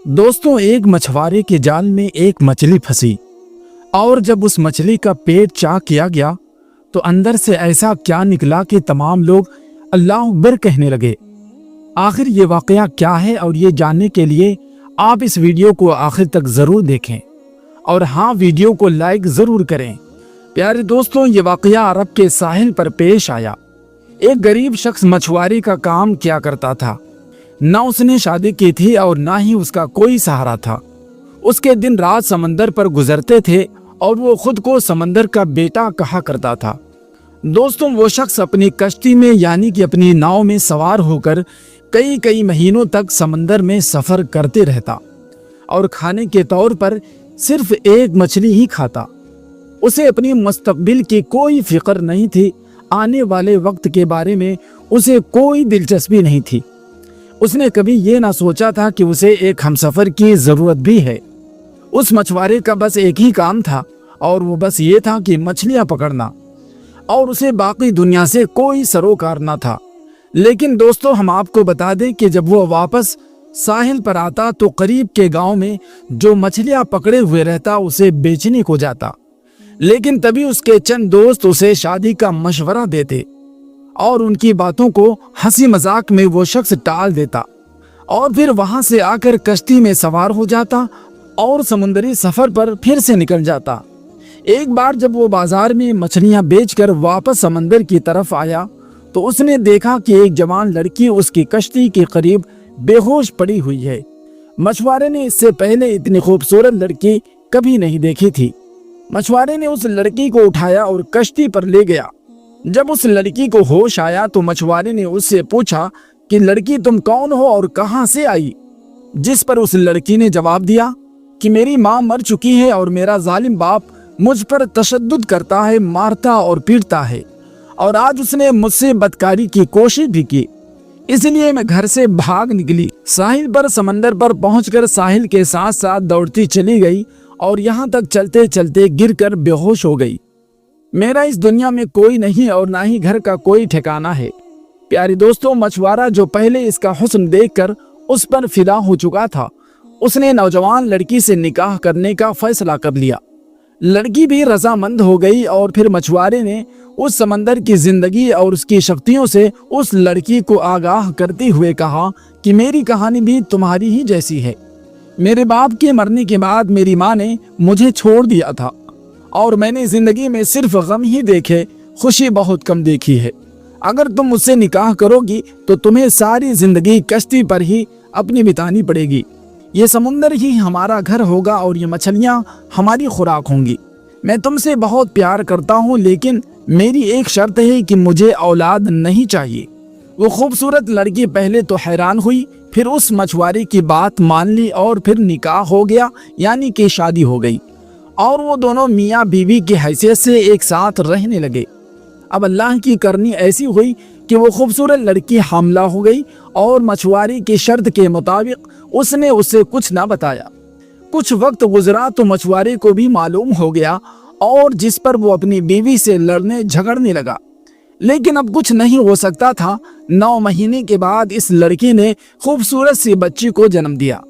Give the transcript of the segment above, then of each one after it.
दोस्तों, एक मछुआरे के जाल में एक मछली फंसी और जब उस मछली का पेट चाक किया गया तो अंदर से ऐसा क्या निकला कि तमाम लोग अल्लाह अकबर कहने लगे। आखिर ये वाकया क्या है, और ये जानने के लिए आप इस वीडियो को आखिर तक ज़रूर देखें और हाँ, वीडियो को लाइक ज़रूर करें। प्यारे दोस्तों, ये वाकया अरब के साहिल पर पेश आया। एक गरीब शख्स मछुआरे का काम किया करता था। ना उसने शादी की थी और ना ही उसका कोई सहारा था। उसके दिन रात समंदर पर गुजरते थे और वो खुद को समंदर का बेटा कहा करता था। दोस्तों, वो शख्स अपनी कश्ती में यानी कि अपनी नाव में सवार होकर कई कई महीनों तक समंदर में सफ़र करते रहता और खाने के तौर पर सिर्फ एक मछली ही खाता। उसे अपनी मुस्तकबिल की कोई फिक्र नहीं थी। आने वाले वक्त के बारे में उसे कोई दिलचस्पी नहीं थी। उसने कभी ये ना सोचा था कि उसे एक हमसफ़र की ज़रूरत भी है। उस मछुआरे का बस एक ही काम था और वो बस ये था कि मछलियाँ पकड़ना, और उसे बाकी दुनिया से कोई सरोकार ना था। लेकिन दोस्तों, हम आपको बता दें कि जब वो वापस साहिल पर आता तो करीब के गांव में जो मछलियाँ पकड़े हुए रहता उसे बेचने को जाता। लेकिन तभी उसके चंद दोस्त उसे शादी का मशवरा देते और उनकी बातों को हंसी मजाक में वो शख्स टाल देता और फिर वहां से आकर कश्ती में सवार हो जाता और समुद्री सफर पर फिर से निकल जाता। एक बार जब वो बाजार में मछलियां बेचकर वापस समंदर की तरफ आया तो उसने देखा कि एक जवान लड़की उसकी कश्ती के करीब बेहोश पड़ी हुई है। मछुआरे ने इससे पहले इतनी खूबसूरत लड़की कभी नहीं देखी थी। मछुआरे ने उस लड़की को उठाया और कश्ती पर ले गया। जब उस लड़की को होश आया तो मछुआरे ने उससे पूछा कि लड़की, तुम कौन हो और कहां से आई? जिस पर उस लड़की ने जवाब दिया कि मेरी माँ मर चुकी है और मेरा जालिम बाप मुझ पर तशद्दुद करता है, मारता और पीटता है, और आज उसने मुझसे बदकारी की कोशिश भी की, इसलिए मैं घर से भाग निकली। साहिल पर समंदर पर पहुंचकर साहिल के साथ साथ दौड़ती चली गई और यहाँ तक चलते चलते गिरकर बेहोश हो गई। मेरा इस दुनिया में कोई नहीं और ना ही घर का कोई ठिकाना है। प्यारे दोस्तों, मछुआरा जो पहले इसका हुस्न देखकर उस पर फिदा हो चुका था, उसने नौजवान लड़की से निकाह करने का फैसला कर लिया। लड़की भी रजामंद हो गई और फिर मछुआरे ने उस समंदर की जिंदगी और उसकी शक्तियों से उस लड़की को आगाह करते हुए कहा कि मेरी कहानी भी तुम्हारी ही जैसी है। मेरे बाप के मरने के बाद मेरी माँ ने मुझे छोड़ दिया था और मैंने जिंदगी में सिर्फ गम ही देखे, खुशी बहुत कम देखी है। अगर तुम मुझसे निकाह करोगी तो तुम्हें सारी जिंदगी कश्ती पर ही अपनी बितानी पड़ेगी। ये समुंदर ही हमारा घर होगा और ये मछलियाँ हमारी खुराक होंगी। मैं तुमसे बहुत प्यार करता हूँ, लेकिन मेरी एक शर्त है कि मुझे औलाद नहीं चाहिए। वो खूबसूरत लड़की पहले तो हैरान हुई, फिर उस मछुआरे की बात मान ली और फिर निकाह हो गया, यानी कि शादी हो गई और वो दोनों मियाँ बीवी की हैसियत से एक साथ रहने लगे। अब अल्लाह की करनी ऐसी हुई कि वो खूबसूरत लड़की हामला हो गई और मछुआरे की शर्त के मुताबिक उसने उससे कुछ ना बताया। कुछ वक्त गुजरा तो मछुआरे को भी मालूम हो गया और जिस पर वो अपनी बीवी से लड़ने झगड़ने लगा। लेकिन अब कुछ नहीं हो सकता था। 9 महीने के बाद इस लड़की ने खूबसूरत सी बच्ची को जन्म दिया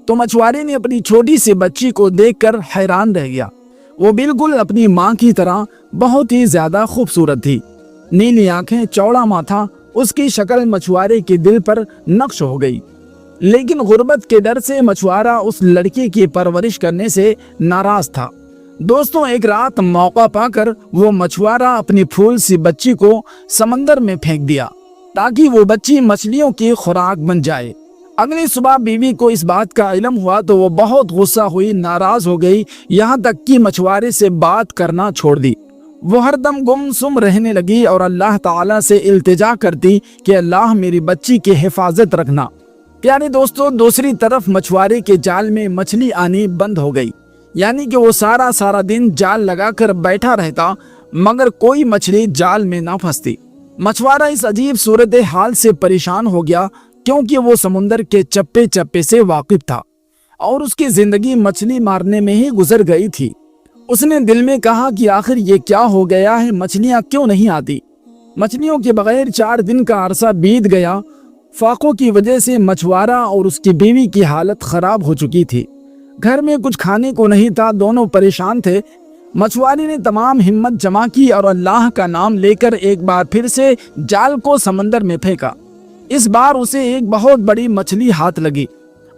तो मछुआरे ने अपनी छोटी सी बच्ची को देखकर हैरान रह गया। वो बिल्कुल अपनी माँ की तरह बहुत ही ज्यादा खूबसूरत थी। नीली आंखें, चौड़ा माथा, उसकी शक्ल मछुआरे के दिल पर नक्श हो गई। लेकिन गुर्बत के डर से मछुआरा उस लड़की की परवरिश करने से नाराज था। दोस्तों, एक रात मौका पाकर वो मछुआरा अपनी फूल सी बच्ची को समंदर में फेंक दिया ताकि वो बच्ची मछलियों की खुराक बन जाए। अगली सुबह बीवी को इस बात का इल्म हुआ तो वो बहुत गुस्सा हुई, नाराज हो गई, यहाँ तक कि मछुआरे से बात करना छोड़ दी। वो हरदम गुमसुम रहने लगी और अल्लाह ताला से इल्तिजा करती कि अल्लाह मेरी बच्ची की हिफाजत रखना। प्यारे दोस्तों, दूसरी तरफ मछुआरे के जाल में मछली आनी बंद हो गई, यानी कि वो सारा दिन जाल लगाकर बैठा रहता मगर कोई मछली जाल में ना फंसती। मछुआरा इस अजीब सूरत हाल से परेशान हो गया क्योंकि वो समुंदर के चप्पे चप्पे से वाकिफ था और उसकी जिंदगी मछली मारने में ही गुजर गई थी। उसने दिल में कहा कि आखिर ये क्या हो गया है, मछलियाँ क्यों नहीं आती? मछलियों के बगैर 4 दिन का अरसा बीत गया। فاقوں کی وجہ سے مچھوارا اور اس کی بیوی کی حالت خراب ہو چکی تھی۔ گھر میں کچھ کھانے کو نہیں تھا، دونوں پریشان تھے۔ مچھوارے نے تمام ہمت جمع کی اور اللہ کا نام لے کر ایک بار پھر سے جال کو سمندر میں پھینکا۔ اس بار اسے ایک بہت بڑی مچھلی ہاتھ لگی۔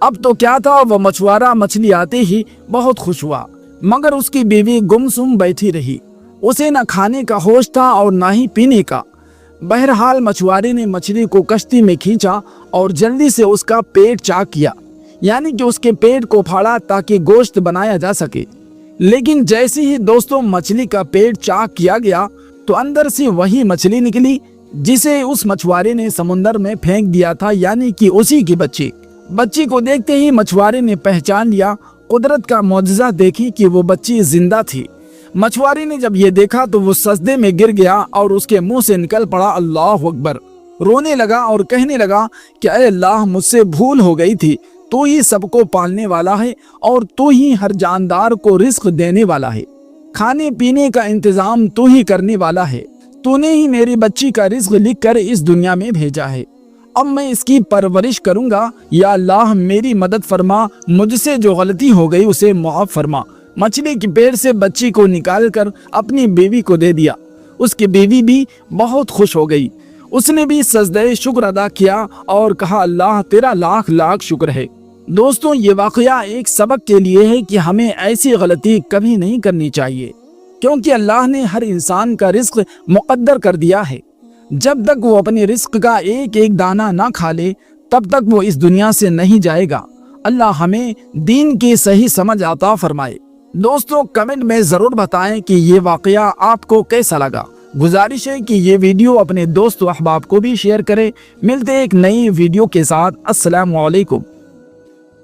اب تو کیا تھا، وہ مچھوارا مچھلی آتے ہی بہت خوش ہوا، مگر اس کی بیوی گمسم بیٹھی رہی۔ اسے نہ کھانے کا ہوش تھا اور نہ ہی پینے کا۔ بہرحال مچھوارے نے مچھلی کو کشتی میں کھینچا اور جلدی سے اس کا پیٹ چاک کیا، یعنی کہ اس کے پیٹ کو پھاڑا تاکہ گوشت بنایا جا سکے۔ لیکن جیسے ہی دوستوں مچھلی کا پیٹ چاک کیا گیا تو اندر سے وہی مچھلی نکلی جسے اس مچھوارے نے سمندر میں پھینک دیا تھا، یعنی کہ اسی کی بچی کو دیکھتے ہی مچھوارے نے پہچان لیا، قدرت کا معجزہ دیکھی کہ وہ بچی زندہ تھی۔ مچھوارے نے جب یہ دیکھا تو وہ سجدے میں گر گیا اور اس کے منہ سے نکل پڑا اللہ اکبر۔ رونے لگا اور کہنے لگا کہ اے اللہ، مجھ سے بھول ہو گئی تھی، تو ہی سب کو پالنے والا ہے اور تو ہی ہر جاندار کو رزق دینے والا ہے، کھانے پینے کا انتظام تو ہی کرنے والا ہے، تو نے ہی میری بچی کا رزق لکھ کر اس دنیا میں بھیجا ہے، اب میں اس کی پرورش کروں گا، یا اللہ میری مدد فرما، مجھ سے جو غلطی ہو گئی اسے معاف فرما۔ مچھلی کے پیٹ سے بچی کو نکال کر اپنی بیوی کو دے دیا۔ اس کی بیوی بھی بہت خوش ہو گئی، اس نے بھی سجدہ شکر ادا کیا اور کہا اللہ تیرا لاکھ لاکھ شکر ہے۔ دوستوں، یہ واقعہ ایک سبق کے لیے ہے کہ ہمیں ایسی غلطی کبھی نہیں کرنی چاہیے، کیونکہ اللہ نے ہر انسان کا رزق مقدر کر دیا ہے۔ جب تک وہ اپنے رزق کا ایک ایک دانہ نہ کھا لے تب تک وہ اس دنیا سے نہیں جائے گا۔ اللہ ہمیں دین کی صحیح سمجھ عطا فرمائے۔ دوستوں، کمنٹ میں ضرور بتائیں کہ یہ واقعہ آپ کو کیسا لگا۔ گزارش ہے کہ یہ ویڈیو اپنے دوست و احباب کو بھی شیئر کریں۔ ملتے ایک نئی ویڈیو کے ساتھ، السلام علیکم۔